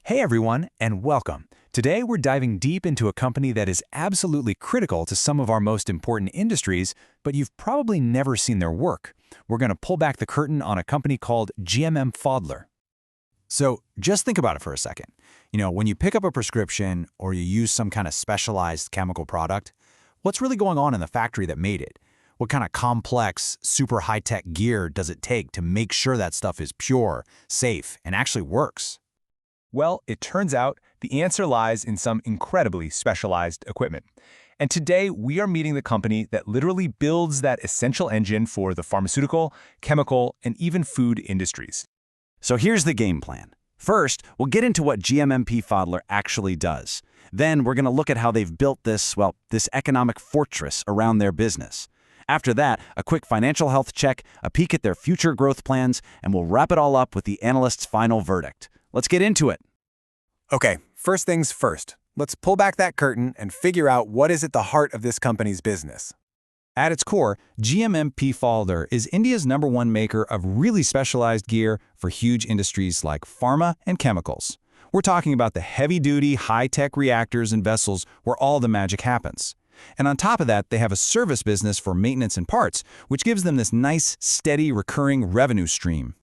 Hey everyone, and welcome. Today we're diving deep into a company that is absolutely critical to some of our most important industries, but you've probably never seen their work. We're going to pull back the curtain on a company called GMM Pfaudler. So just think about it for a second. When you pick up a prescription or you use some kind of specialized chemical product, what's really going on in the factory that made it? What kind of complex, super high-tech gear does it take to make sure that stuff is pure, safe, and actually works? Well, it turns out the answer lies in some incredibly specialized equipment. And today, we are meeting the company that literally builds that essential engine for the pharmaceutical, chemical, and even food industries. So here's the game plan. First, we'll get into what GMM Pfaudler actually does. Then we're going to look at how they've built this economic fortress around their business. After that, a quick financial health check, a peek at their future growth plans, and we'll wrap it all up with the analyst's final verdict. Let's get into it. Okay, first things first. Let's pull back that curtain and figure out what is at the heart of this company's business. At its core, GMM Pfaudler is India's #1 maker of really specialized gear for huge industries like pharma and chemicals. We're talking about the heavy-duty, high-tech reactors and vessels where all the magic happens. And on top of that, they have a service business for maintenance and parts, which gives them this nice, steady, recurring revenue stream.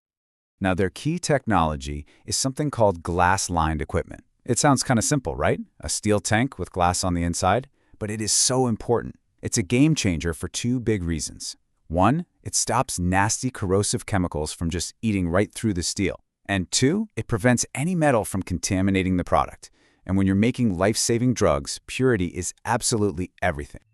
Now, their key technology is something called glass-lined equipment. It sounds kind of simple, right? A steel tank with glass on the inside. But it is so important. It's a game changer for two big reasons. One, it stops nasty corrosive chemicals from just eating right through the steel. And two, it prevents any metal from contaminating the product. And when you're making life-saving drugs, purity is absolutely everything.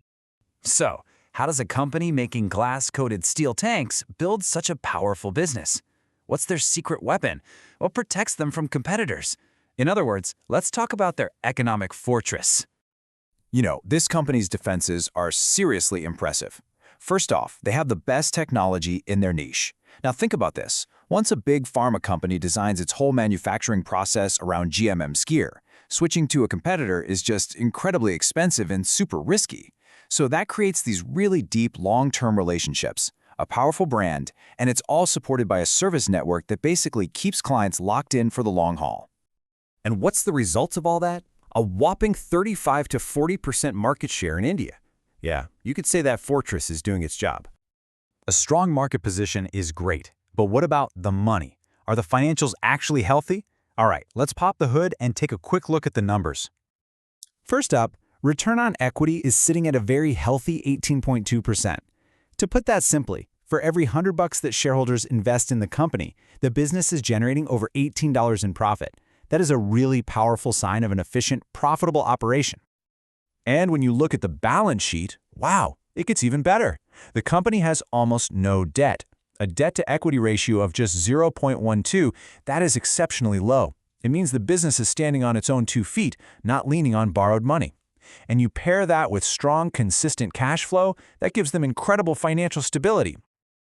So, how does a company making glass-coated steel tanks build such a powerful business? What's their secret weapon? What protects them from competitors? In other words, let's talk about their economic fortress. This company's defenses are seriously impressive. First off, they have the best technology in their niche. Now think about this. Once a big pharma company designs its whole manufacturing process around GMM's gear, switching to a competitor is just incredibly expensive and super risky. So that creates these really deep long-term relationships, a powerful brand, and it's all supported by a service network that basically keeps clients locked in for the long haul. And what's the result of all that? A whopping 35 to 40% market share in India. Yeah, you could say that fortress is doing its job. A strong market position is great, but what about the money? Are the financials actually healthy? All right, let's pop the hood and take a quick look at the numbers. First up, return on equity is sitting at a very healthy 18.2%. To put that simply, for every $100 that shareholders invest in the company, the business is generating over $18 in profit. That is a really powerful sign of an efficient, profitable operation. And when you look at the balance sheet, wow, it gets even better. The company has almost no debt. A debt-to-equity ratio of just 0.12, that is exceptionally low. It means the business is standing on its own 2 feet, not leaning on borrowed money. And you pair that with strong, consistent cash flow, that gives them incredible financial stability.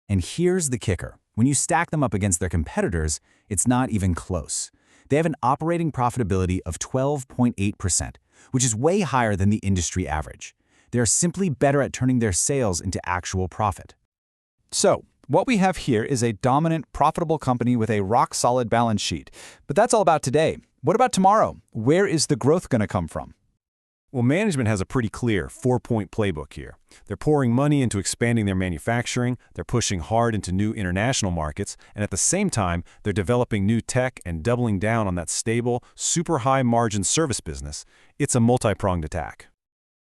And here's the kicker. When you stack them up against their competitors, it's not even close. They have an operating profitability of 12.8%, which is way higher than the industry average. They are simply better at turning their sales into actual profit. So, what we have here is a dominant, profitable company with a rock-solid balance sheet. But that's all about today. What about tomorrow? Where is the growth going to come from? Well, management has a pretty clear 4-point playbook here. They're pouring money into expanding their manufacturing, they're pushing hard into new international markets, and at the same time, they're developing new tech and doubling down on that stable, super high-margin service business. It's a multi-pronged attack.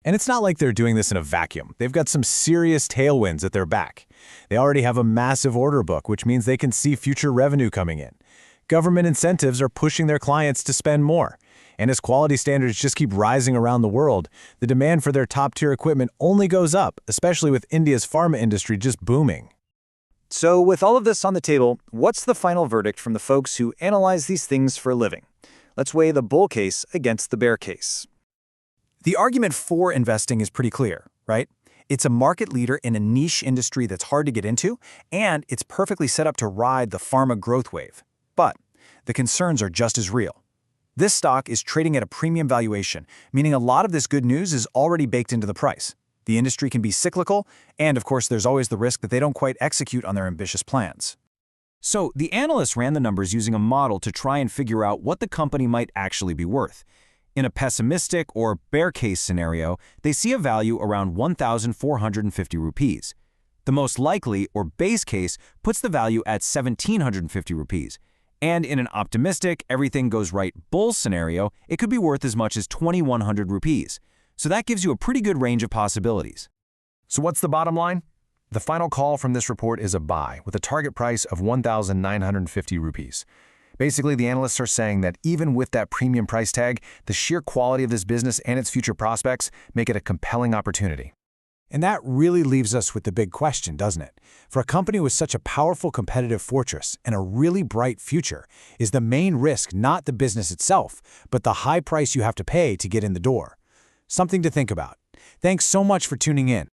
And it's not like they're doing this in a vacuum. They've got some serious tailwinds at their back. They already have a massive order book, which means they can see future revenue coming in. Government incentives are pushing their clients to spend more. And as quality standards just keep rising around the world, the demand for their top-tier equipment only goes up, especially with India's pharma industry just booming. So with all of this on the table, what's the final verdict from the folks who analyze these things for a living? Let's weigh the bull case against the bear case. The argument for investing is pretty clear, right? It's a market leader in a niche industry that's hard to get into, and it's perfectly set up to ride the pharma growth wave. But the concerns are just as real. This stock is trading at a premium valuation, meaning a lot of this good news is already baked into the price. The industry can be cyclical, and of course there's always the risk that they don't quite execute on their ambitious plans. So the analysts ran the numbers using a model to try and figure out what the company might actually be worth. In a pessimistic or bear case scenario, they see a value around 1,450 rupees. The most likely or base case puts the value at 1,750 rupees. And in an optimistic, everything goes right bull scenario, it could be worth as much as 2,100 rupees. So that gives you a pretty good range of possibilities. So what's the bottom line? The final call from this report is a buy, with a target price of 1,950 rupees. Basically, the analysts are saying that even with that premium price tag, the sheer quality of this business and its future prospects make it a compelling opportunity. And that really leaves us with the big question, doesn't it? For a company with such a powerful competitive fortress and a really bright future, is the main risk not the business itself, but the high price you have to pay to get in the door? Something to think about. Thanks so much for tuning in.